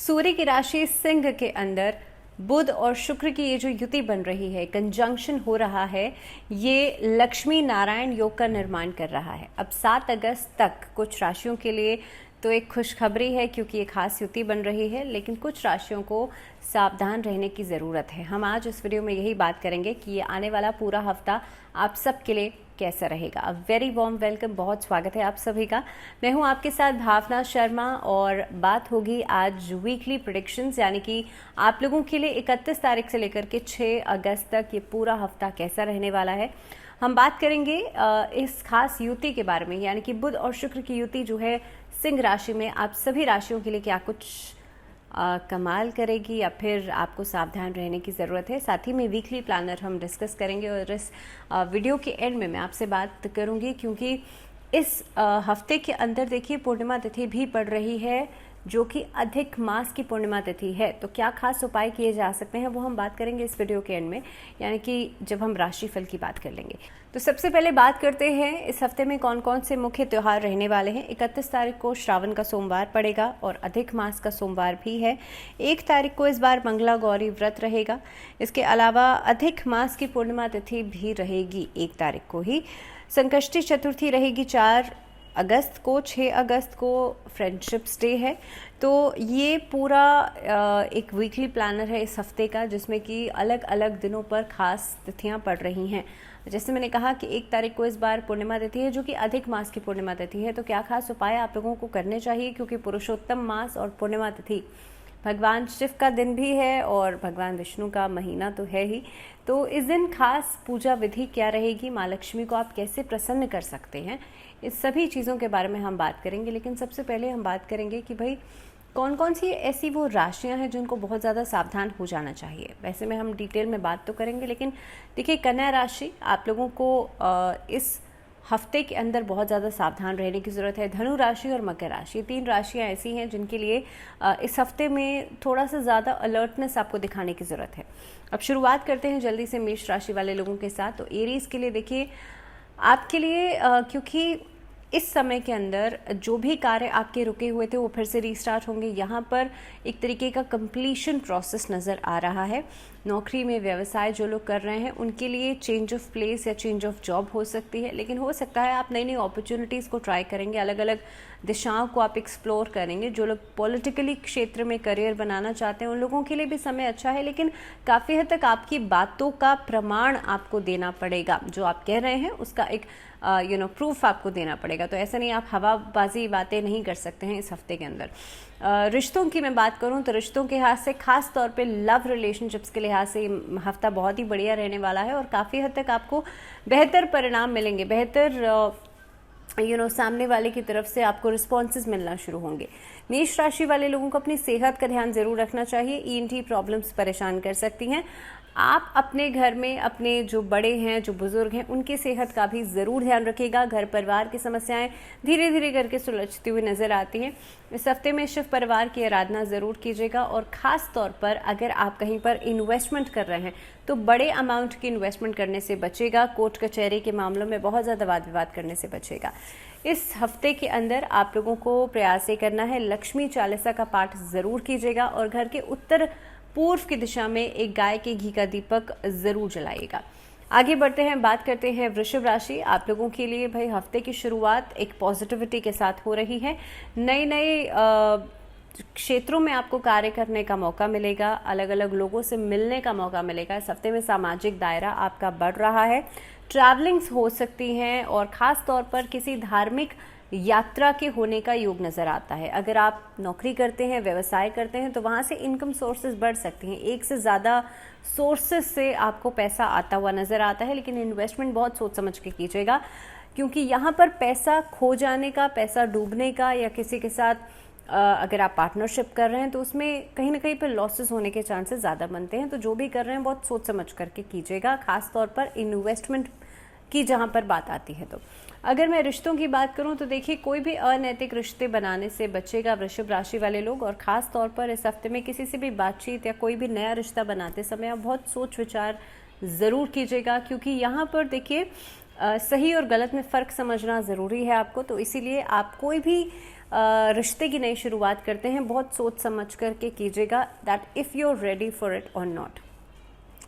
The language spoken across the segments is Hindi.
सूर्य की राशि सिंह के अंदर बुध और शुक्र की ये जो युति बन रही है, कंजंक्शन हो रहा है, ये लक्ष्मी नारायण योग का निर्माण कर रहा है। अब 7 अगस्त तक कुछ राशियों के लिए तो एक खुशखबरी है क्योंकि एक खास युति बन रही है, लेकिन कुछ राशियों को सावधान रहने की ज़रूरत है। हम आज इस वीडियो में यही बात करेंगे कि ये आने वाला पूरा हफ्ता आप सबके लिए कैसा रहेगा। अ वेरी वार्म वेलकम, बहुत स्वागत है आप सभी का। मैं हूं आपके साथ भावना शर्मा और बात होगी आज वीकली प्रेडिक्शंस, यानी कि आप लोगों के लिए 31 तारीख से लेकर के 6 अगस्त तक ये पूरा हफ्ता कैसा रहने वाला है। हम बात करेंगे इस खास युति के बारे में, यानी कि बुध और शुक्र की युति जो है सिंह राशि में आप सभी राशियों के लिए क्या कुछ कमाल करेगी या फिर आपको सावधान रहने की ज़रूरत है। साथ ही में वीकली प्लानर हम डिस्कस करेंगे और इस वीडियो के एंड में मैं आपसे बात करूंगी क्योंकि इस हफ्ते के अंदर देखिए पूर्णिमा तिथि भी पड़ रही है जो कि अधिक मास की पूर्णिमा तिथि है। तो क्या खास उपाय किए जा सकते हैं वो हम बात करेंगे इस वीडियो के एंड में, यानी कि जब हम राशिफल की बात कर लेंगे। तो सबसे पहले बात करते हैं इस हफ्ते में कौन कौन से मुख्य त्यौहार रहने वाले हैं। 31 तारीख को श्रावण का सोमवार पड़ेगा और अधिक मास का सोमवार भी है। 1 तारीख को इस बार मंगला गौरी व्रत रहेगा। इसके अलावा अधिक मास की पूर्णिमा तिथि भी रहेगी 1 तारीख को ही। संकष्टी चतुर्थी रहेगी 4 अगस्त को। 6 अगस्त को फ्रेंडशिप्स डे है। तो ये पूरा एक वीकली प्लानर है इस हफ्ते का, जिसमें कि अलग अलग दिनों पर खास तिथियां पड़ रही हैं। जैसे मैंने कहा कि 1 तारीख को इस बार पूर्णिमा तिथि है जो कि अधिक मास की पूर्णिमा तिथि है। तो क्या खास उपाय आप लोगों को करने चाहिए, क्योंकि पुरुषोत्तम मास और पूर्णिमा तिथि भगवान शिव का दिन भी है और भगवान विष्णु का महीना तो है ही। तो इस दिन खास पूजा विधि क्या रहेगी, माँ लक्ष्मी को आप कैसे प्रसन्न कर सकते हैं, इस सभी चीज़ों के बारे में हम बात करेंगे। लेकिन सबसे पहले हम बात करेंगे कि भाई कौन कौन सी ऐसी वो राशियां हैं जिनको बहुत ज़्यादा सावधान हो जाना चाहिए। वैसे में हम डिटेल में बात तो करेंगे, लेकिन देखिए कन्या राशि आप लोगों को इस हफ्ते के अंदर बहुत ज़्यादा सावधान रहने की ज़रूरत है। धनु राशि और मकर राशि 3 राशियां ऐसी हैं जिनके लिए इस हफ्ते में थोड़ा सा ज़्यादा अलर्टनेस आपको दिखाने की ज़रूरत है। अब शुरुआत करते हैं जल्दी से मेष राशि वाले लोगों के साथ। तो एरीज के लिए देखिए आपके लिए क्योंकि इस समय के अंदर जो भी कार्य आपके रुके हुए थे वो फिर से रीस्टार्ट होंगे। यहाँ पर एक तरीके का कंप्लीशन प्रोसेस नज़र आ रहा है। नौकरी में व्यवसाय जो लोग कर रहे हैं उनके लिए चेंज ऑफ प्लेस या चेंज ऑफ जॉब हो सकती है, लेकिन हो सकता है आप नई नई अपॉर्चुनिटीज़ को ट्राई करेंगे, अलग अलग दिशाओं को आप एक्सप्लोर करेंगे। जो लोग पॉलिटिकली क्षेत्र में करियर बनाना चाहते हैं उन लोगों के लिए भी समय अच्छा है, लेकिन काफ़ी हद तक आपकी बातों का प्रमाण आपको देना पड़ेगा। जो आप कह रहे हैं उसका एक प्रूफ आपको देना पड़ेगा। तो ऐसा नहीं आप हवाबाजी बातें नहीं कर सकते हैं इस हफ्ते के अंदर। रिश्तों की मैं बात करूं तो रिश्तों के लिहाज से, खास तौर पे लव रिलेशनशिप्स के लिहाज से हफ्ता बहुत ही बढ़िया रहने वाला है और काफ़ी हद तक आपको बेहतर परिणाम मिलेंगे। बेहतर सामने वाले की तरफ से आपको रिस्पॉन्सेज मिलना शुरू होंगे। मेष राशि वाले लोगों को अपनी सेहत का ध्यान जरूर रखना चाहिए। ईएनटी प्रॉब्लम्स परेशान कर सकती हैं। आप अपने घर में अपने जो बड़े हैं, जो बुजुर्ग हैं, उनकी सेहत का भी ज़रूर ध्यान रखिएगा। घर परिवार की समस्याएं धीरे धीरे करके सुलझती हुई नज़र आती हैं। इस हफ्ते में शिव परिवार की आराधना ज़रूर कीजिएगा और ख़ास तौर पर अगर आप कहीं पर इन्वेस्टमेंट कर रहे हैं तो बड़े अमाउंट की इन्वेस्टमेंट करने से बचेगा। कोर्ट कचहरी के मामलों में बहुत ज़्यादा वाद विवाद करने से बचेगा। इस हफ्ते के अंदर आप लोगों को प्रयास ये करना है, लक्ष्मी चालीसा का पाठ ज़रूर कीजिएगा और घर के उत्तर पूर्व की दिशा में एक गाय के घी का दीपक जरूर जलाइएगा। आगे बढ़ते हैं, बात करते हैं वृषभ राशि। आप लोगों के लिए भाई हफ्ते की शुरुआत एक पॉजिटिविटी के साथ हो रही है। नए नए क्षेत्रों में आपको कार्य करने का मौका मिलेगा, अलग अलग लोगों से मिलने का मौका मिलेगा। इस हफ्ते में सामाजिक दायरा आपका बढ़ रहा है। ट्रैवलिंग्स हो सकती हैं और ख़ास तौर पर किसी धार्मिक यात्रा के होने का योग नज़र आता है। अगर आप नौकरी करते हैं, व्यवसाय करते हैं तो वहाँ से इनकम सोर्सेज बढ़ सकती हैं। एक से ज़्यादा सोर्सेज से आपको पैसा आता हुआ नज़र आता है, लेकिन इन्वेस्टमेंट बहुत सोच समझ के कीजिएगा, क्योंकि यहाँ पर पैसा खो जाने का, पैसा डूबने का या किसी के साथ अगर आप पार्टनरशिप कर रहे हैं तो उसमें कहीं ना कहीं पर लॉसेस होने के चांसेस ज़्यादा बनते हैं। तो जो भी कर रहे हैं बहुत सोच समझ करके कीजिएगा, खास तौर पर इन्वेस्टमेंट की जहाँ पर बात आती है। तो अगर मैं रिश्तों की बात करूं तो देखिए कोई भी अनैतिक रिश्ते बनाने से बचेगा वृषभ राशि वाले लोग। और ख़ास तौर पर इस हफ्ते में किसी से भी बातचीत या कोई भी नया रिश्ता बनाते समय आप बहुत सोच विचार ज़रूर कीजिएगा, क्योंकि यहाँ पर देखिए सही और गलत में फ़र्क समझना ज़रूरी है आपको। तो इसीलिए आप कोई भी रिश्ते की नई शुरुआत करते हैं, बहुत सोच समझ करके कीजिएगा, that if you are ready for it और नॉट।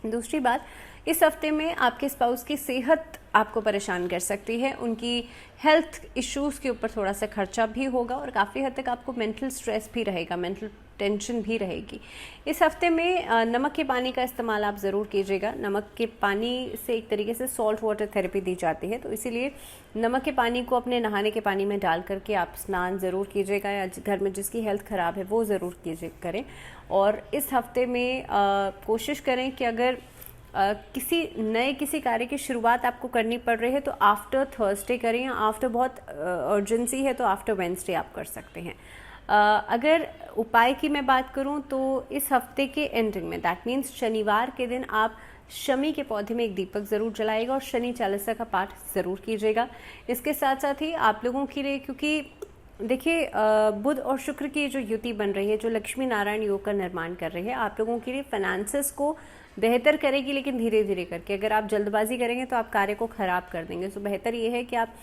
दूसरी बात, इस हफ्ते में आपके स्पाउस की सेहत आपको परेशान कर सकती है, उनकी हेल्थ इश्यूज़ के ऊपर थोड़ा सा खर्चा भी होगा और काफ़ी हद तक आपको मेंटल स्ट्रेस भी रहेगा, मेंटल टेंशन भी रहेगी। इस हफ्ते में नमक के पानी का इस्तेमाल आप ज़रूर कीजिएगा। नमक के पानी से एक तरीके से सॉल्ट वाटर थेरेपी दी जाती है, तो इसीलिए नमक के पानी को अपने नहाने के पानी में डाल करके आप स्नान ज़रूर कीजिएगा, या घर में जिसकी हेल्थ ख़राब है वो ज़रूर करें। और इस हफ्ते में कोशिश करें कि अगर किसी कार्य की शुरुआत आपको करनी पड़ रही है तो आफ्टर थर्सडे करें, या आफ्टर बहुत अर्जेंसी है तो आफ्टर वेंसडे आप कर सकते हैं। अगर उपाय की मैं बात करूं तो इस हफ्ते के एंडिंग में, दैट मीन्स शनिवार के दिन, आप शमी के पौधे में एक दीपक ज़रूर जलाएगा और शनि चालीसा का पाठ ज़रूर कीजिएगा। इसके साथ साथ ही आप लोगों के लिए, क्योंकि देखिए बुध और शुक्र की जो युति बन रही है, जो लक्ष्मी नारायण योग का निर्माण कर रही है, आप लोगों के लिए फाइनेंसेस को बेहतर करेगी, लेकिन धीरे धीरे करके। अगर आप जल्दबाजी करेंगे तो आप कार्य को ख़राब कर देंगे। तो बेहतर ये है कि आप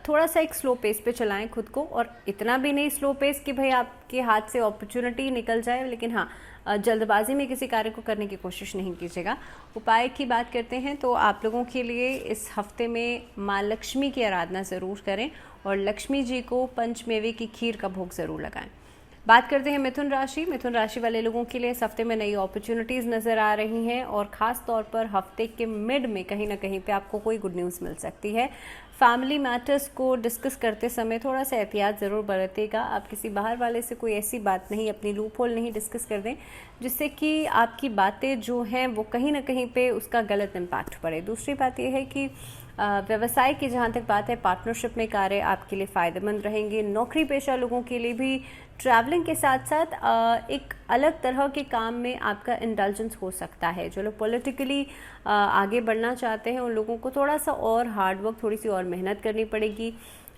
थोड़ा सा एक स्लो पेस पे चलाएं खुद को, और इतना भी नहीं स्लो पेस कि भाई आपके हाथ से अपॉर्चुनिटी निकल जाए, लेकिन हाँ जल्दबाजी में किसी कार्य को करने की कोशिश नहीं कीजिएगा। उपाय की बात करते हैं तो आप लोगों के लिए इस हफ्ते में माँ लक्ष्मी की आराधना ज़रूर करें और लक्ष्मी जी को पंचमेवे की खीर का भोग ज़रूर लगाएं। बात करते हैं मिथुन राशि। मिथुन राशि वाले लोगों के लिए इस हफ्ते में नई अपॉर्चुनिटीज़ नज़र आ रही हैं, और ख़ास तौर पर हफ्ते के मिड में कहीं ना कहीं पे आपको कोई गुड न्यूज़ मिल सकती है। फैमिली मैटर्स को डिस्कस करते समय थोड़ा सा एहतियात ज़रूर बरतेगा। आप किसी बाहर वाले से कोई ऐसी बात नहीं, अपनी लूप होल नहीं डिस्कस कर दें जिससे कि आपकी बातें जो हैं वो कहीं ना कहीं पे उसका गलत इम्पैक्ट पड़े। दूसरी बात यह है कि व्यवसाय की जहाँ तक बात है, पार्टनरशिप में कार्य आपके लिए फ़ायदेमंद रहेंगे। नौकरी पेशा लोगों के लिए भी ट्रैवलिंग के साथ साथ एक अलग तरह के काम में आपका इंडल्जेंस हो सकता है। जो लोग पॉलिटिकली आगे बढ़ना चाहते हैं उन लोगों को थोड़ा सा और हार्डवर्क, थोड़ी सी और मेहनत करनी पड़ेगी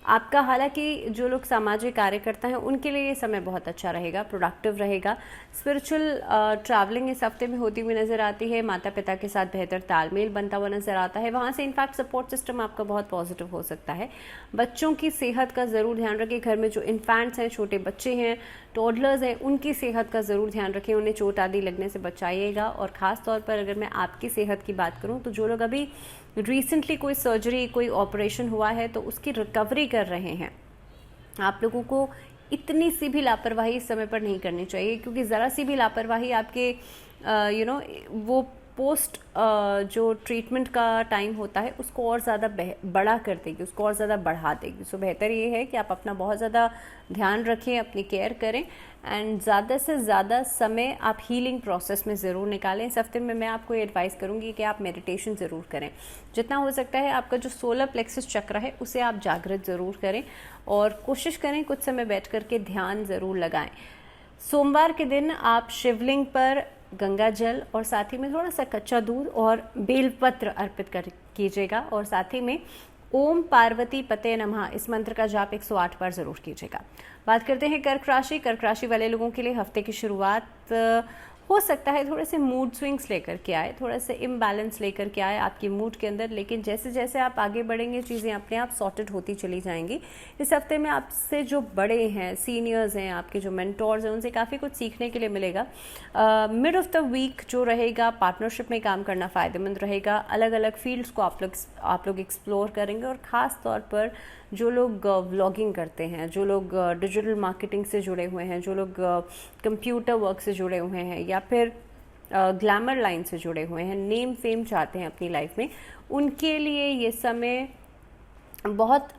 आपका। हालांकि जो लोग सामाजिक कार्यकर्ता हैं उनके लिए ये समय बहुत अच्छा रहेगा, प्रोडक्टिव रहेगा। स्पिरिचुअल ट्रैवलिंग इस हफ्ते में होती हुई नज़र आती है। माता पिता के साथ बेहतर तालमेल बनता हुआ नज़र आता है, वहाँ से इनफैक्ट सपोर्ट सिस्टम आपका बहुत पॉजिटिव हो सकता है। बच्चों की सेहत का ज़रूर ध्यान रखें। घर में जो इन्फेंट्स हैं, छोटे बच्चे हैं, टोडलर्स हैं, उनकी सेहत का ज़रूर ध्यान रखें, उन्हें चोट आदि लगने से बचाइएगा। और ख़ास तौर पर अगर मैं आपकी सेहत की बात करूँ तो जो लोग अभी रिसेंटली कोई सर्जरी, कोई ऑपरेशन हुआ है तो उसकी रिकवरी कर रहे हैं, आप लोगों को इतनी सी भी लापरवाही इस समय पर नहीं करनी चाहिए, क्योंकि ज़रा सी भी लापरवाही आपके वो पोस्ट जो ट्रीटमेंट का टाइम होता है उसको और ज़्यादा बड़ा कर देगी, उसको और ज़्यादा बढ़ा देगी। सो बेहतर ये है कि आप अपना बहुत ज़्यादा ध्यान रखें, अपनी केयर करें, एंड ज़्यादा से ज़्यादा समय आप हीलिंग प्रोसेस में ज़रूर निकालें। इस हफ्ते में मैं आपको एडवाइस करूँगी कि आप मेडिटेशन ज़रूर करें। जितना हो सकता है आपका जो सोलर प्लेक्सस चक्र है उसे आप जागृत ज़रूर करें, और कोशिश करें कुछ समय बैठ करके ध्यान ज़रूर लगाएं। सोमवार के दिन आप शिवलिंग पर गंगा जल और साथ ही में थोड़ा सा कच्चा दूध और बेलपत्र अर्पित कीजिएगा, और साथ ही में ओम पार्वती पते नमः इस मंत्र का जाप 108 बार जरूर कीजिएगा। बात करते हैं कर्क राशि। कर्क राशि वाले लोगों के लिए हफ्ते की शुरुआत हो सकता है थोड़े से मूड स्विंग्स लेकर के आए, थोड़ा सा इम्बैलेंस लेकर के आए आपकी मूड के अंदर, लेकिन जैसे जैसे आप आगे बढ़ेंगे चीज़ें अपने आप सॉर्टेड होती चली जाएंगी। इस हफ्ते में आपसे जो बड़े हैं, सीनियर्स हैं, आपके जो मेंटोर्स हैं, उनसे काफ़ी कुछ सीखने के लिए मिलेगा। मिड ऑफ द वीक जो रहेगा, पार्टनरशिप में काम करना फ़ायदेमंद रहेगा। अलग अलग फील्ड्स को आप लोग एक्सप्लोर करेंगे, और ख़ास तौर पर जो लोग व्लॉगिंग करते हैं, जो लोग डिजिटल मार्केटिंग से जुड़े हुए हैं, जो लोग कंप्यूटर वर्क से जुड़े हुए हैं, या फिर ग्लैमर लाइन से जुड़े हुए हैं, नेम फेम चाहते हैं अपनी लाइफ में, उनके लिए ये समय बहुत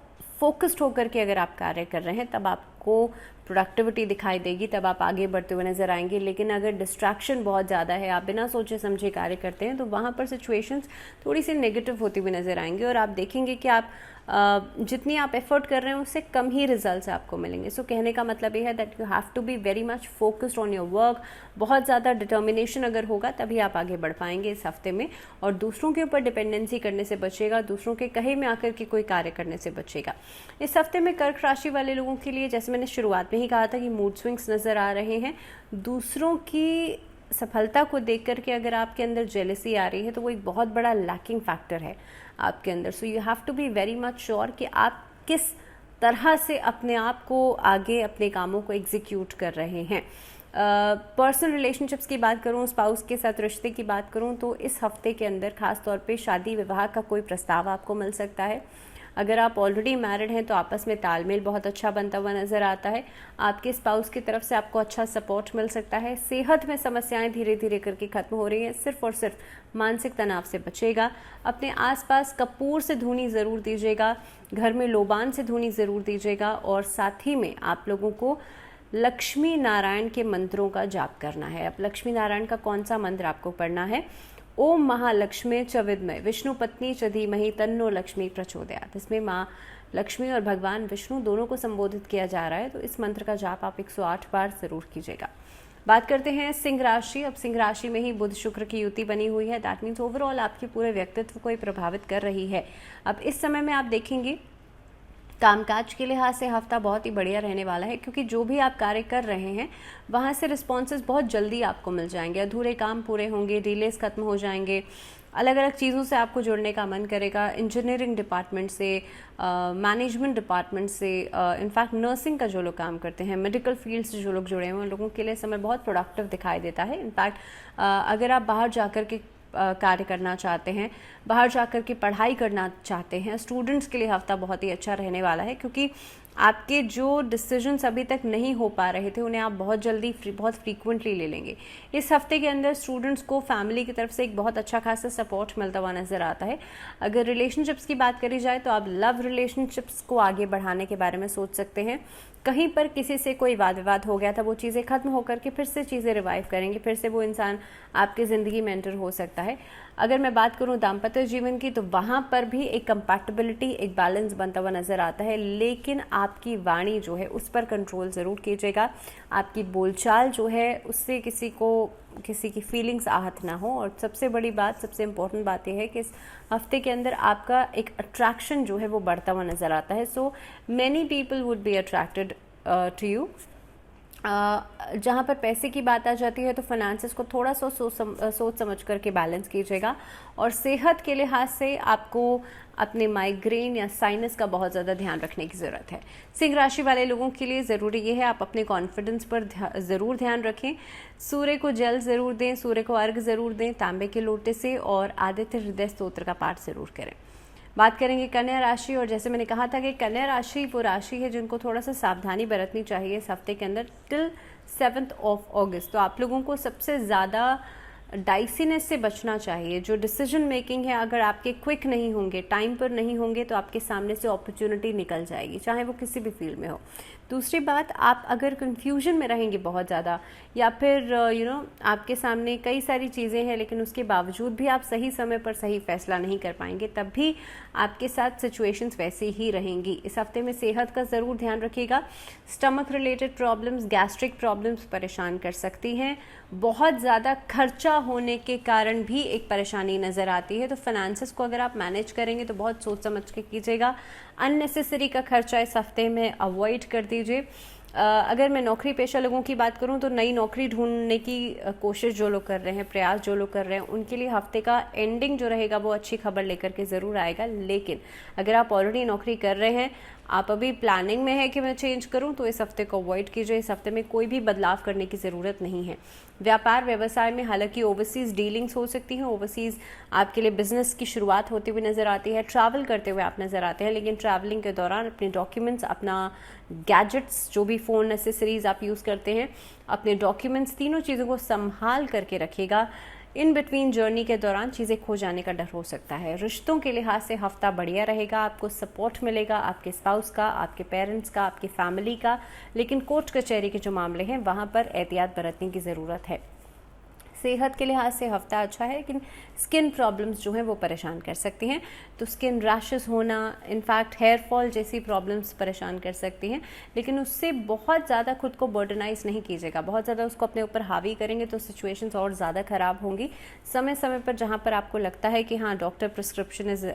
फोकस्ड होकर के अगर आप कार्य कर रहे हैं तब आपको प्रोडक्टिविटी दिखाई देगी, तब आप आगे बढ़ते हुए नजर आएंगे। लेकिन अगर डिस्ट्रैक्शन बहुत ज़्यादा है, आप बिना सोचे समझे कार्य करते हैं, तो वहाँ पर सिचुएशंस थोड़ी सी नेगेटिव होती हुई नजर आएंगे, और आप देखेंगे कि आप जितनी आप एफर्ट कर रहे हैं उससे कम ही रिजल्ट्स आपको मिलेंगे। सो कहने का मतलब ये है that you have to be very much focused on your work. बहुत ज़्यादा डिटर्मिनेशन अगर होगा तभी आप आगे बढ़ पाएंगे इस हफ्ते में, और दूसरों के ऊपर डिपेंडेंसी करने से बचेगा, दूसरों के कहे में आकर के कोई कार्य करने से बचेगा। इस हफ्ते में कर्क राशि वाले लोगों के लिए, जैसे मैंने शुरुआत में ही कहा था कि मूड स्विंग्स नज़र आ रहे हैं। दूसरों की सफलता को देख करके अगर आपके अंदर जेलसी आ रही है तो वो एक बहुत बड़ा लैकिंग फैक्टर है आपके अंदर। So you have to be very much sure कि आप किस तरह से अपने आप को आगे अपने कामों को एग्जीक्यूट कर रहे हैं। पर्सनल रिलेशनशिप्स की बात करूं, स्पाउस के साथ रिश्ते की बात करूं, तो इस हफ्ते के अंदर खास तौर पे शादी विवाह का कोई प्रस्ताव आपको मिल सकता है। अगर आप ऑलरेडी मैरिड हैं तो आपस में तालमेल बहुत अच्छा बनता हुआ नज़र आता है। आपके स्पाउस की तरफ से आपको अच्छा सपोर्ट मिल सकता है। सेहत में समस्याएं धीरे धीरे करके खत्म हो रही हैं। सिर्फ और सिर्फ मानसिक तनाव से बचेगा। अपने आसपास कपूर से धुनी ज़रूर दीजिएगा, घर में लोबान से धुनी ज़रूर दीजिएगा, और साथ ही में आप लोगों को लक्ष्मी नारायण के मंत्रों का जाप करना है। अब लक्ष्मी नारायण का कौन सा मंत्र आपको पढ़ना है? ओम महालक्ष्मी च विद्महे विष्णु पत्नी च धीमहि तन्नो लक्ष्मी प्रचोदयात्। इसमें माँ लक्ष्मी और भगवान विष्णु दोनों को संबोधित किया जा रहा है, तो इस मंत्र का जाप आप 108 बार जरूर कीजिएगा। बात करते हैं सिंह राशि। अब सिंह राशि में ही बुध शुक्र की युति बनी हुई है। दैट मीन्स ओवरऑल आपके पूरे व्यक्तित्व को ही प्रभावित कर रही है। अब इस समय में आप देखेंगे कामकाज के लिहाज से हफ्ता बहुत ही बढ़िया रहने वाला है, क्योंकि जो भी आप कार्य कर रहे हैं वहाँ से रिस्पॉन्सेज बहुत जल्दी आपको मिल जाएंगे। अधूरे काम पूरे होंगे, डिलेस खत्म हो जाएंगे, अलग अलग चीज़ों से आपको जुड़ने का मन करेगा। इंजीनियरिंग डिपार्टमेंट से, मैनेजमेंट डिपार्टमेंट से, इनफैक्ट नर्सिंग का जो लोग काम करते हैं, मेडिकल फील्ड से जो लोग जुड़े हैं, उन लोगों के लिए समय बहुत प्रोडक्टिव दिखाई देता है। इनफैक्ट अगर आप बाहर जाकर के कार्य करना चाहते हैं, बाहर जाकर के पढ़ाई करना चाहते हैं, स्टूडेंट्स के लिए हफ्ता बहुत ही अच्छा रहने वाला है, क्योंकि आपके जो डिसीजंस अभी तक नहीं हो पा रहे थे उन्हें आप बहुत जल्दी बहुत फ्रीक्वेंटली ले लेंगे। इस हफ्ते के अंदर स्टूडेंट्स को फैमिली की तरफ से एक बहुत अच्छा खासा सपोर्ट मिलता हुआ नजर आता है। अगर रिलेशनशिप्स की बात करी जाए तो आप लव रिलेशनशिप्स को आगे बढ़ाने के बारे में सोच सकते हैं। कहीं पर किसी से कोई वाद विवाद हो गया था, वो चीज़ें खत्म होकर के फिर से चीज़ें रिवाइव करेंगी, फिर से वो इंसान आपकी ज़िंदगी में एंटर हो सकता है। अगर मैं बात करूं दाम्पत्य जीवन की, तो वहाँ पर भी एक कंपैटिबिलिटी, एक बैलेंस बनता हुआ नज़र आता है, लेकिन आपकी वाणी जो है उस पर कंट्रोल ज़रूर कीजिएगा। आपकी बोलचाल जो है उससे किसी की फीलिंग्स आहत ना हो। और सबसे बड़ी बात, सबसे इम्पोर्टेंट बात यह है कि इस हफ्ते के अंदर आपका एक अट्रैक्शन जो है वो बढ़ता हुआ नज़र आता है। So many people would be attracted to you. जहाँ पर पैसे की बात आ जाती है तो फाइनेंसेस को थोड़ा सा सोच समझ करके बैलेंस कीजिएगा। और सेहत के लिहाज से आपको अपने माइग्रेन या साइनस का बहुत ज़्यादा ध्यान रखने की ज़रूरत है। सिंह राशि वाले लोगों के लिए ज़रूरी ये है आप अपने कॉन्फिडेंस पर ज़रूर ध्यान रखें। सूर्य को जल ज़रूर दें, सूर्य को अर्घ ज़रूर दें तांबे के लोटे से, और आदित्य हृदय स्तोत्र का पाठ ज़रूर करें। बात करेंगे कन्या राशि, और जैसे मैंने कहा था कि कन्या राशि वो राशि है जिनको थोड़ा सा सावधानी बरतनी चाहिए इस हफ्ते के अंदर टिल 7 अगस्त। तो आप लोगों को सबसे ज़्यादा डाइसीनेस से बचना चाहिए। जो डिसीजन मेकिंग है, अगर आपके क्विक नहीं होंगे, टाइम पर नहीं होंगे, तो आपके सामने से अपॉर्चुनिटी निकल जाएगी, चाहे वो किसी भी फील्ड में हो। दूसरी बात, आप अगर कंफ्यूजन में रहेंगे बहुत ज़्यादा, या फिर आपके सामने कई सारी चीज़ें हैं लेकिन उसके बावजूद भी आप सही समय पर सही फैसला नहीं कर पाएंगे, तब भी आपके साथ सिचुएशंस वैसे ही रहेंगी। इस हफ्ते में सेहत का ज़रूर ध्यान रखिएगा। Stomach related problems, gastric problems परेशान कर सकती हैं। बहुत ज़्यादा खर्चा होने के कारण भी एक परेशानी नज़र आती है, तो फाइनेंसेस को अगर आप मैनेज करेंगे तो बहुत सोच समझ के कीजिएगा। अननेसेसरी का खर्चा इस हफ्ते में अवॉइड कर दीजिए। अगर मैं नौकरी पेशा लोगों की बात करूं तो नई नौकरी ढूंढने की कोशिश जो लोग कर रहे हैं, प्रयास जो लोग कर रहे हैं, उनके लिए हफ्ते का एंडिंग जो रहेगा वो अच्छी खबर लेकर के ज़रूर आएगा। लेकिन अगर आप ऑलरेडी नौकरी कर रहे हैं, आप अभी प्लानिंग में है कि मैं चेंज करूं, तो इस हफ्ते को अवॉइड कीजिए। इस हफ्ते में कोई भी बदलाव करने की ज़रूरत नहीं है। व्यापार व्यवसाय में हालांकि ओवरसीज़ डीलिंग्स हो सकती हैं, ओवरसीज़ आपके लिए बिजनेस की शुरुआत होती हुई नज़र आती है, ट्रैवल करते हुए आप नज़र आते हैं, लेकिन ट्रैवलिंग के दौरान अपने डॉक्यूमेंट्स, अपना गैजेट्स, जो भी फ़ोन एसेसरीज़ आप यूज़ करते हैं, अपने डॉक्यूमेंट्स, तीनों चीज़ों को संभाल करके रखिएगा। इन बिटवीन जर्नी के दौरान चीज़ें खो जाने का डर हो सकता है। रिश्तों के लिहाज से हफ्ता बढ़िया रहेगा, आपको सपोर्ट मिलेगा आपके स्पाउस का, आपके पेरेंट्स का, आपकी फैमिली का, लेकिन कोर्ट कचहरी के जो मामले हैं वहाँ पर एहतियात बरतने की ज़रूरत है। सेहत के लिहाज से हफ्ता अच्छा है, लेकिन स्किन प्रॉब्लम्स जो हैं वो परेशान कर सकती हैं। तो स्किन रैशेस होना, इनफैक्ट हेयर फॉल जैसी प्रॉब्लम्स परेशान कर सकती हैं, लेकिन उससे बहुत ज़्यादा खुद को बर्डनाइज नहीं कीजिएगा। बहुत ज़्यादा उसको अपने ऊपर हावी करेंगे तो सिचुएशंस और ज़्यादा ख़राब होंगी। समय समय पर जहाँ पर आपको लगता है कि हाँ डॉक्टर प्रिस्क्रिप्शन इज़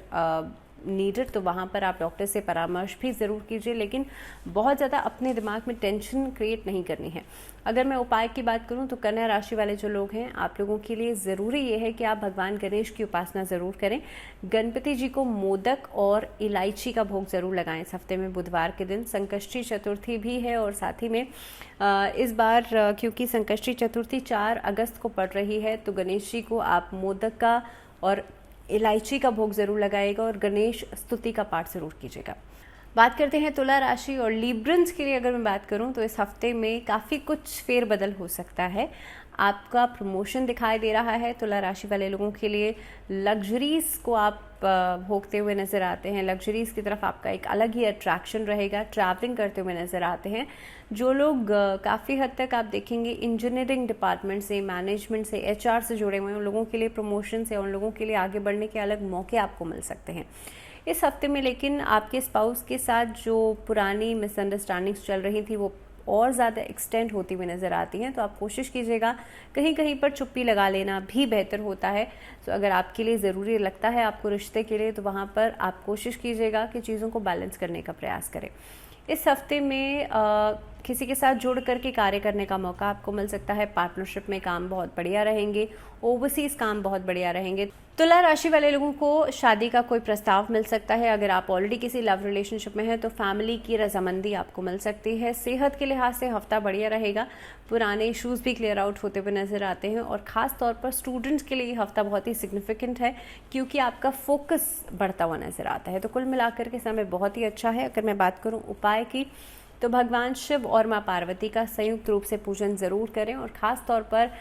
नीडेड तो वहाँ पर आप डॉक्टर से परामर्श भी ज़रूर कीजिए, लेकिन बहुत ज़्यादा अपने दिमाग में टेंशन क्रिएट नहीं करनी है। अगर मैं उपाय की बात करूं तो कन्या राशि वाले जो लोग हैं, आप लोगों के लिए ज़रूरी ये है कि आप भगवान गणेश की उपासना ज़रूर करें। गणपति जी को मोदक और इलायची का भोग ज़रूर लगाएं इस हफ्ते में बुधवार के दिन। संकष्टी चतुर्थी भी है और साथ ही में इस बार क्योंकि संकष्टी चतुर्थी 4 अगस्त को पड़ रही है, तो गणेश जी को आप मोदक का और इलायची का भोग ज़रूर लगाएगा और गणेश स्तुति का पाठ ज़रूर कीजिएगा। बात करते हैं तुला राशि और लिब्रन्स के लिए। अगर मैं बात करूं तो इस हफ्ते में काफ़ी कुछ फेरबदल हो सकता है। आपका प्रमोशन दिखाई दे रहा है। तुला राशि वाले लोगों के लिए लग्जरीज को आप भोगते हुए नज़र आते हैं। लग्जरीज की तरफ आपका एक अलग ही अट्रैक्शन रहेगा। ट्रैवलिंग करते हुए नज़र आते हैं। जो लोग काफ़ी हद तक आप देखेंगे इंजीनियरिंग डिपार्टमेंट से, मैनेजमेंट से, HR से जुड़े हुए हैं, उन लोगों के लिए प्रमोशन से, उन लोगों के लिए आगे बढ़ने के अलग मौके आपको मिल सकते हैं इस हफ्ते में। लेकिन आपके स्पाउस के साथ जो पुरानी मिसअंडरस्टैंडिंग्स चल रही थी वो और ज़्यादा एक्सटेंड होती हुई नज़र आती हैं, तो आप कोशिश कीजिएगा कहीं कहीं पर चुप्पी लगा लेना भी बेहतर होता है। तो अगर आपके लिए ज़रूरी लगता है आपको रिश्ते के लिए, तो वहाँ पर आप कोशिश कीजिएगा कि चीज़ों को बैलेंस करने का प्रयास करें। इस हफ्ते में किसी के साथ जुड़ करके कार्य करने का मौका आपको मिल सकता है। पार्टनरशिप में काम बहुत बढ़िया रहेंगे। ओवरसीज काम बहुत बढ़िया रहेंगे। तुला राशि वाले लोगों को शादी का कोई प्रस्ताव मिल सकता है। अगर आप ऑलरेडी किसी लव रिलेशनशिप में हैं तो फैमिली की रजामंदी आपको मिल सकती है। सेहत के लिहाज से हफ्ता बढ़िया रहेगा। पुराने इश्यूज भी क्लियर आउट होते हुए नजर आते हैं और ख़ास तौर पर स्टूडेंट्स के लिए ये हफ्ता बहुत ही सिग्निफिकेंट है क्योंकि आपका फोकस बढ़ता हुआ नजर आता है। तो कुल मिलाकर के समय बहुत ही अच्छा है। अगर मैं बात करूँ उपाय की, तो भगवान शिव और माँ पार्वती का संयुक्त रूप से पूजन ज़रूर करें और ख़ास तौर पर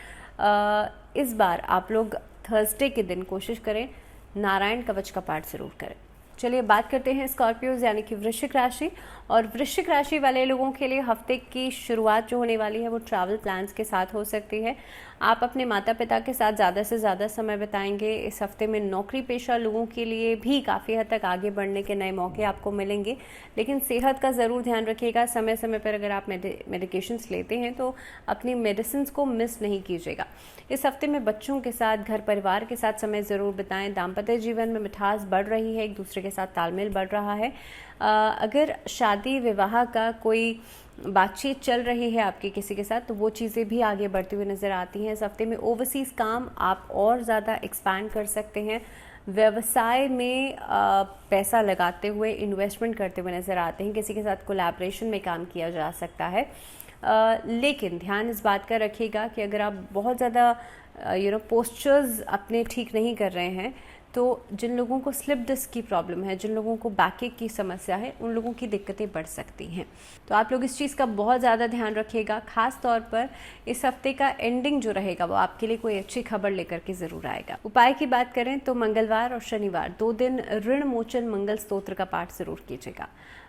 इस बार आप लोग थर्सडे के दिन कोशिश करें नारायण कवच का पाठ ज़रूर करें। चलिए बात करते हैं स्कॉर्पियोज यानी कि वृश्चिक राशि। और वृश्चिक राशि वाले लोगों के लिए हफ्ते की शुरुआत जो होने वाली है वो ट्रैवल प्लान्स के साथ हो सकती है। आप अपने माता पिता के साथ ज़्यादा से ज़्यादा समय बिताएंगे। इस हफ्ते में नौकरी पेशा लोगों के लिए भी काफ़ी हद तक आगे बढ़ने के नए मौके आपको मिलेंगे, लेकिन सेहत का ज़रूर ध्यान रखिएगा। समय समय पर अगर आप मेडिकेशंस लेते हैं तो अपनी मेडिसिन को मिस नहीं कीजिएगा। इस हफ्ते में बच्चों के साथ, घर परिवार के साथ समय ज़रूर बिताएं। दाम्पत्य जीवन में मिठास बढ़ रही है, एक दूसरे के साथ तालमेल बढ़ रहा है। अगर शादी विवाह का कोई बातचीत चल रही है आपके किसी के साथ, तो वो चीज़ें भी आगे बढ़ती हुई नज़र आती हैं। इस हफ्ते में ओवरसीज़ काम आप और ज़्यादा एक्सपैंड कर सकते हैं। व्यवसाय में पैसा लगाते हुए, इन्वेस्टमेंट करते हुए नज़र आते हैं। किसी के साथ कोलैबोरेशन में काम किया जा सकता है। लेकिन ध्यान इस बात का रखिएगा कि अगर आप बहुत ज़्यादा पोस्चर्स अपने ठीक नहीं कर रहे हैं, तो जिन लोगों को स्लिप डिस्क की प्रॉब्लम है, जिन लोगों को बैकएक की समस्या है, उन लोगों की दिक्कतें बढ़ सकती हैं। तो आप लोग इस चीज़ का बहुत ज़्यादा ध्यान रखिएगा। खास तौर पर इस हफ्ते का एंडिंग जो रहेगा वो आपके लिए कोई अच्छी खबर लेकर के ज़रूर आएगा। उपाय की बात करें तो मंगलवार और शनिवार 2 दिन ऋण मोचन मंगल स्तोत्र का पाठ ज़रूर कीजिएगा।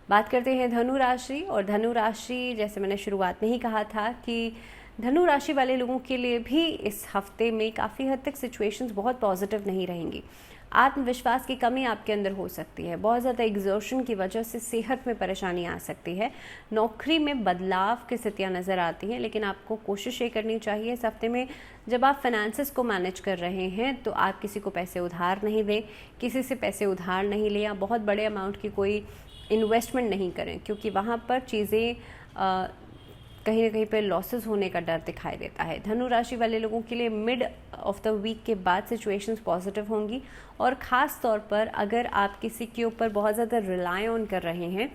बात करते हैं धनु राशि। और धनु राशि, जैसे मैंने शुरुआत में ही कहा था कि धनु राशि वाले लोगों के लिए भी इस हफ्ते में काफ़ी हद तक सिचुएशंस बहुत पॉजिटिव नहीं रहेंगी। आत्मविश्वास की कमी आपके अंदर हो सकती है। बहुत ज़्यादा एग्जॉर्शन की वजह से सेहत में परेशानी आ सकती है। नौकरी में बदलाव की स्थितियाँ नज़र आती हैं, लेकिन आपको कोशिश ये करनी चाहिए इस हफ्ते में जब आप फाइनेंसेस को मैनेज कर रहे हैं तो आप किसी को पैसे उधार नहीं दें, किसी से पैसे उधार नहीं लें या बहुत बड़े अमाउंट की कोई इन्वेस्टमेंट नहीं करें, क्योंकि वहाँ पर चीज़ें कहीं ना कहीं पर लॉसेस होने का डर दिखाई देता है। धनु राशि वाले लोगों के लिए मिड ऑफ द वीक के बाद सिचुएशंस पॉजिटिव होंगी और ख़ास तौर पर अगर आप किसी के ऊपर बहुत ज़्यादा रिलाय ऑन कर रहे हैं,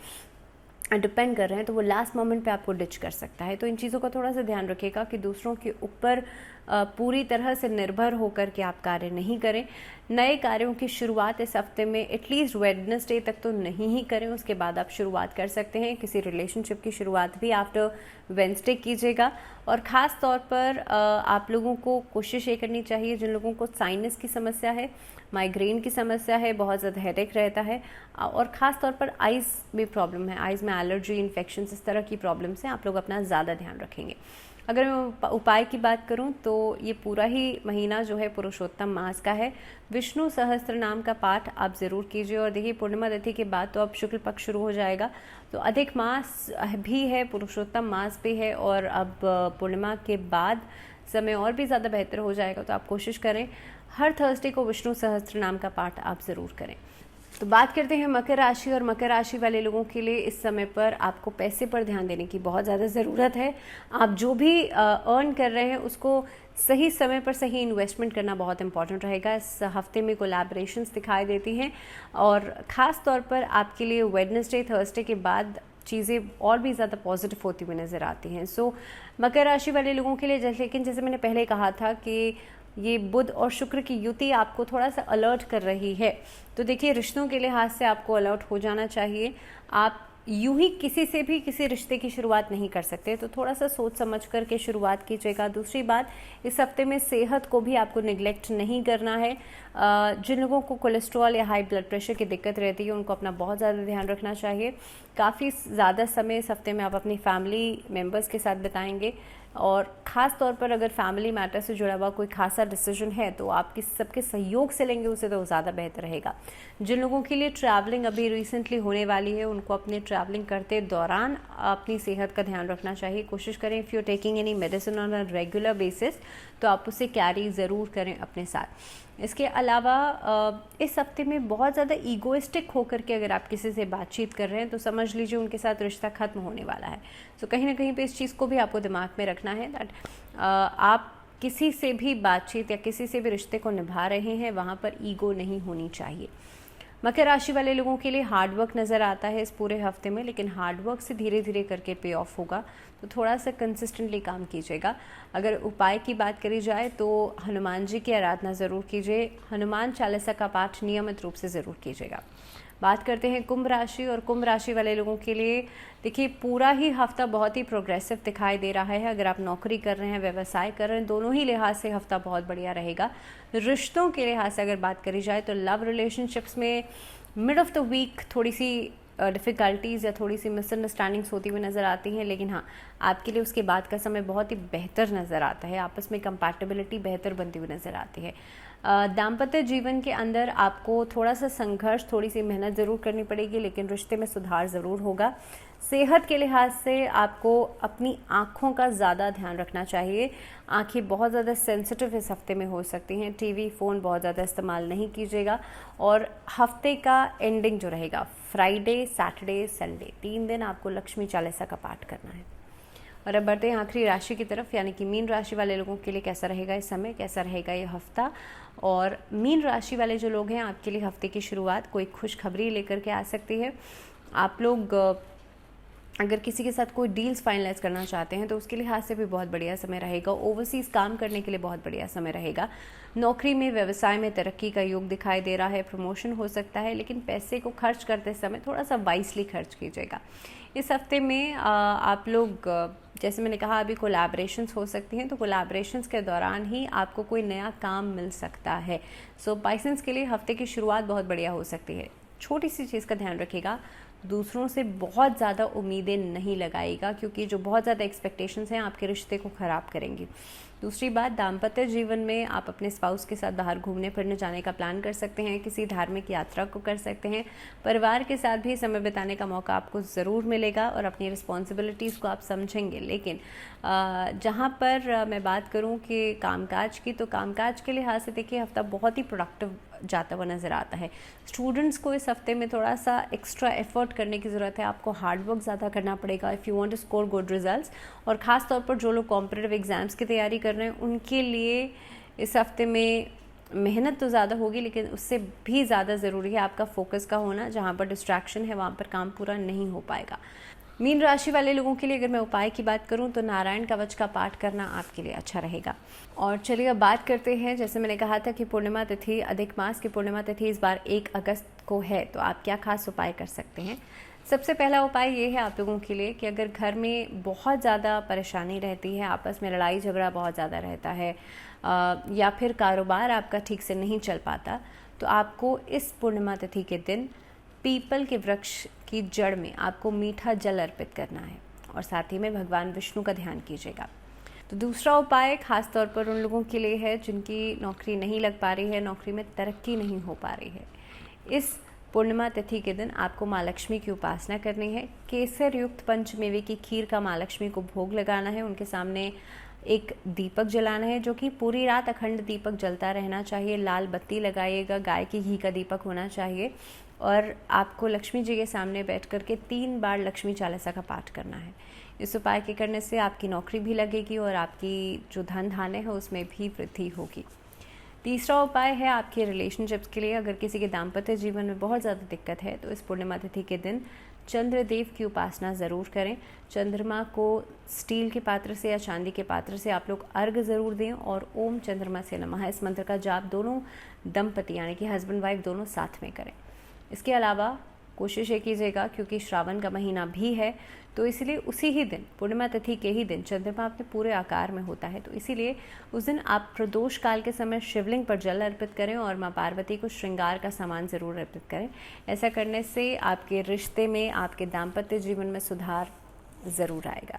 डिपेंड कर रहे हैं, तो वो लास्ट मोमेंट पे आपको डिच कर सकता है। तो इन चीज़ों का थोड़ा सा ध्यान रखिएगा कि दूसरों के ऊपर पूरी तरह से निर्भर होकर के आप कार्य नहीं करें। नए कार्यों की शुरुआत इस हफ्ते में एटलीस्ट वेडनेसडे तक तो नहीं ही करें, उसके बाद आप शुरुआत कर सकते हैं। किसी रिलेशनशिप की शुरुआत भी आफ्टर वेडनेसडे कीजिएगा। और ख़ास तौर पर आप लोगों को कोशिश ये करनी चाहिए, जिन लोगों को साइनस की समस्या है, माइग्रेन की समस्या है, बहुत ज़्यादा हेडेक रहता है और ख़ास तौर पर आइज़ में प्रॉब्लम है, आइज़ में एलर्जी, इन्फेक्शंस, इस तरह की प्रॉब्लम्स हैं, आप लोग अपना ज़्यादा ध्यान रखेंगे। अगर मैं उपाय की बात करूं तो ये पूरा ही महीना जो है पुरुषोत्तम मास का है। विष्णु सहस्त्र नाम का पाठ आप ज़रूर कीजिए। और देखिए पूर्णिमा तिथि के बाद तो अब शुक्ल पक्ष शुरू हो जाएगा, तो अधिक मास भी है, पुरुषोत्तम मास भी है और अब पूर्णिमा के बाद समय और भी ज़्यादा बेहतर हो जाएगा। तो आप कोशिश करें हर थर्सडे को विष्णु सहस्त्र नाम का पाठ आप ज़रूर करें। तो बात करते हैं मकर राशि, और मकर राशि वाले लोगों के लिए इस समय पर आपको पैसे पर ध्यान देने की बहुत ज़्यादा ज़रूरत है। आप जो भी अर्न कर रहे हैं उसको सही समय पर सही इन्वेस्टमेंट करना बहुत इंपॉर्टेंट रहेगा। इस हफ्ते में कोलैबोरेशंस दिखाई देती हैं, और ख़ास तौर पर आपके लिए वेडनेसडे थर्सडे के बाद चीज़ें और भी ज़्यादा पॉजिटिव होती हुई नज़र आती हैं। सो मकर राशि वाले लोगों के लिए लेकिन जैसे मैंने पहले कहा था कि ये बुध और शुक्र की युति आपको थोड़ा सा अलर्ट कर रही है। तो देखिए, रिश्तों के लिहाज से आपको अलर्ट हो जाना चाहिए। आप यूं ही किसी से भी किसी रिश्ते की शुरुआत नहीं कर सकते, तो थोड़ा सा सोच समझ कर के शुरुआत कीजिएगा। दूसरी बात, इस हफ्ते में सेहत को भी आपको निगलेक्ट नहीं करना है। जिन लोगों को कोलेस्ट्रॉल या हाई ब्लड प्रेशर की दिक्कत रहती है उनको अपना बहुत ज़्यादा ध्यान रखना चाहिए। काफ़ी ज़्यादा समय इस हफ्ते में आप अपनी फैमिली मेम्बर्स के साथ बिताएंगे, और ख़ास तौर पर अगर फैमिली मैटर से जुड़ा हुआ कोई खासा डिसीजन है तो आप सबके सहयोग से लेंगे उसे, तो ज़्यादा बेहतर रहेगा। जिन लोगों के लिए ट्रैवलिंग अभी रिसेंटली होने वाली है उनको अपने ट्रैवलिंग करते दौरान अपनी सेहत का ध्यान रखना चाहिए। कोशिश करें, if you are taking any medicine on a regular basis तो आप उसे कैरी ज़रूर करें अपने साथ। इसके अलावा इस हफ्ते में बहुत ज़्यादा ईगोइस्टिक होकर के अगर आप किसी से बातचीत कर रहे हैं तो समझ लीजिए उनके साथ रिश्ता ख़त्म होने वाला है। तो कहीं ना कहीं पे इस चीज़ को भी आपको दिमाग में रखना है दैट आप किसी से भी बातचीत या किसी से भी रिश्ते को निभा रहे हैं, वहाँ पर ईगो नहीं होनी चाहिए। मकर राशि वाले लोगों के लिए हार्डवर्क नज़र आता है इस पूरे हफ्ते में, लेकिन हार्डवर्क से धीरे धीरे करके पे ऑफ होगा, तो थोड़ा सा कंसिस्टेंटली काम कीजिएगा। अगर उपाय की बात करी जाए तो हनुमान जी की आराधना ज़रूर कीजिए। हनुमान चालीसा का पाठ नियमित रूप से ज़रूर कीजिएगा। बात करते हैं कुंभ राशि, और कुंभ राशि वाले लोगों के लिए देखिए, पूरा ही हफ्ता बहुत ही प्रोग्रेसिव दिखाई दे रहा है। अगर आप नौकरी कर रहे हैं, व्यवसाय कर रहे हैं, दोनों ही लिहाज से हफ्ता बहुत बढ़िया रहेगा। रिश्तों के लिहाज से अगर बात करी जाए तो लव रिलेशनशिप्स में मिड ऑफ द वीक थोड़ी सी डिफ़िकल्टीज़ या थोड़ी सी मिसअंडरस्टैंडिंग्स होती हुई नज़र आती हैं, लेकिन हाँ, आपके लिए उसके बाद का समय बहुत ही बेहतर नज़र आता है। आपस में कंपैटिबिलिटी बेहतर बनती हुई नज़र आती है। दाम्पत्य जीवन के अंदर आपको थोड़ा सा संघर्ष, थोड़ी सी मेहनत ज़रूर करनी पड़ेगी, लेकिन रिश्ते में सुधार ज़रूर होगा। सेहत के लिहाज से आपको अपनी आँखों का ज़्यादा ध्यान रखना चाहिए। आँखें बहुत ज़्यादा सेंसिटिव इस हफ्ते में हो सकती हैं। टीवी, फ़ोन बहुत ज़्यादा इस्तेमाल नहीं कीजिएगा। और हफ्ते का एंडिंग जो रहेगा, फ्राइडे, सैटरडे, संडे, 3 दिन आपको लक्ष्मी चालीसा का पाठ करना है। और अब बढ़ते हैं आखिरी राशि की तरफ, यानी कि मीन राशि वाले लोगों के लिए कैसा रहेगा इस समय, कैसा रहेगा ये हफ्ता। और मीन राशि वाले जो लोग हैं, आपके लिए हफ्ते की शुरुआत कोई खुशखबरी लेकर के आ सकती है। आप लोग अगर किसी के साथ कोई डील्स फाइनलाइज करना चाहते हैं तो उसके लिहाज से भी बहुत बढ़िया समय रहेगा। ओवरसीज़ काम करने के लिए बहुत बढ़िया समय रहेगा। नौकरी में, व्यवसाय में तरक्की का योग दिखाई दे रहा है। प्रमोशन हो सकता है, लेकिन पैसे को खर्च करते समय थोड़ा सा वाइसली खर्च कीजिएगा। इस हफ्ते में आप लोग, जैसे मैंने कहा, अभी कोलैबोरेशंस हो सकती हैं, तो कोलैबोरेशंस के दौरान ही आपको कोई नया काम मिल सकता है। सो पाइसेंस के लिए हफ्ते की शुरुआत बहुत बढ़िया हो सकती है। छोटी सी चीज़ का ध्यान रखिएगा, दूसरों से बहुत ज़्यादा उम्मीदें नहीं लगाएगा, क्योंकि जो बहुत ज़्यादा एक्सपेक्टेशंस हैं आपके रिश्ते को ख़राब करेंगी। दूसरी बात, दाम्पत्य जीवन में आप अपने स्पाउस के साथ बाहर घूमने फिरने जाने का प्लान कर सकते हैं, किसी धार्मिक यात्रा को कर सकते हैं। परिवार के साथ भी समय बिताने का मौका आपको ज़रूर मिलेगा और अपनी रिस्पॉन्सिबिलिटीज़ को आप समझेंगे। लेकिन जहाँ पर मैं बात करूँ कि कामकाज की, तो कामकाज के लिहाज से देखिए हफ्ता बहुत ही प्रोडक्टिव जाता हुआ नज़र आता है। स्टूडेंट्स को इस हफ्ते में थोड़ा सा एक्स्ट्रा एफर्ट करने की ज़रूरत है। आपको हार्डवर्क ज़्यादा करना पड़ेगा if you want to score good results. और ख़ास तौर पर जो लोग कॉम्पिटिटिव एग्ज़ाम्स की तैयारी कर रहे हैं उनके लिए इस हफ्ते में मेहनत तो ज़्यादा होगी, लेकिन उससे भी ज़्यादा ज़रूरी है आपका फोकस का होना। जहाँ पर डिस्ट्रैक्शन है वहाँ पर काम पूरा नहीं हो पाएगा। मीन राशि वाले लोगों के लिए अगर मैं उपाय की बात करूं तो नारायण कवच का पाठ करना आपके लिए अच्छा रहेगा। और चलिए अब बात करते हैं, जैसे मैंने कहा था कि पूर्णिमा तिथि, अधिक मास की पूर्णिमा तिथि इस बार 1 अगस्त को है, तो आप क्या खास उपाय कर सकते हैं। सबसे पहला उपाय ये है आप लोगों के लिए कि अगर घर में बहुत ज़्यादा परेशानी रहती है, आपस में लड़ाई झगड़ा बहुत ज़्यादा रहता है, या फिर कारोबार आपका ठीक से नहीं चल पाता, तो आपको इस पूर्णिमा तिथि के दिन पीपल के वृक्ष की जड़ में आपको मीठा जल अर्पित करना है, और साथ ही में भगवान विष्णु का ध्यान कीजिएगा। तो दूसरा उपाय खास तौर पर उन लोगों के लिए है जिनकी नौकरी नहीं लग पा रही है, नौकरी में तरक्की नहीं हो पा रही है। इस पूर्णिमा तिथि के दिन आपको माँ लक्ष्मी की उपासना करनी है। केसर युक्त पंचमेवे की खीर का माँ लक्ष्मी को भोग लगाना है। उनके सामने एक दीपक जलाना है, जो कि पूरी रात अखंड दीपक जलता रहना चाहिए। लाल बत्ती लगाइएगा, गाय की घी का दीपक होना चाहिए। और आपको लक्ष्मी जी के सामने बैठ कर के 3 बार लक्ष्मी चालीसा का पाठ करना है। इस उपाय के करने से आपकी नौकरी भी लगेगी और आपकी जो धन धान्य है उसमें भी वृद्धि होगी। तीसरा उपाय है आपके रिलेशनशिप्स के लिए। अगर किसी के दाम्पत्य जीवन में बहुत ज़्यादा दिक्कत है तो इस पूर्णिमा तिथि के दिन चंद्रदेव की उपासना ज़रूर करें। चंद्रमा को स्टील के पात्र से या चांदी के पात्र से आप लोग अर्घ ज़रूर दें और ओम चंद्रमा से नमः इस मंत्र का जाप दोनों दंपति यानी कि हस्बैंड वाइफ दोनों साथ में करें। इसके अलावा कोशिश ये कीजिएगा, क्योंकि श्रावण का महीना भी है तो इसीलिए उसी ही दिन पूर्णिमा तिथि के ही दिन चंद्रमा अपने पूरे आकार में होता है, तो इसीलिए उस दिन आप प्रदोष काल के समय शिवलिंग पर जल अर्पित करें और माँ पार्वती को श्रृंगार का सामान ज़रूर अर्पित करें। ऐसा करने से आपके रिश्ते में, आपके दाम्पत्य जीवन में सुधार ज़रूर आएगा।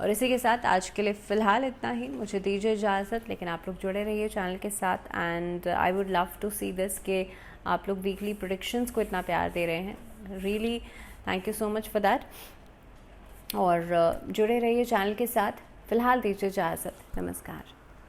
और इसी के साथ आज के लिए फ़िलहाल इतना ही। मुझे दीजिए इजाज़त, लेकिन आप लोग जुड़े रहिए चैनल के साथ and I would love to see this कि आप लोग वीकली प्रेडिक्शंस को इतना प्यार दे रहे हैं। Really thank you so much for that. और जुड़े रहिए चैनल के साथ। फ़िलहाल दीजिए इजाज़त। नमस्कार।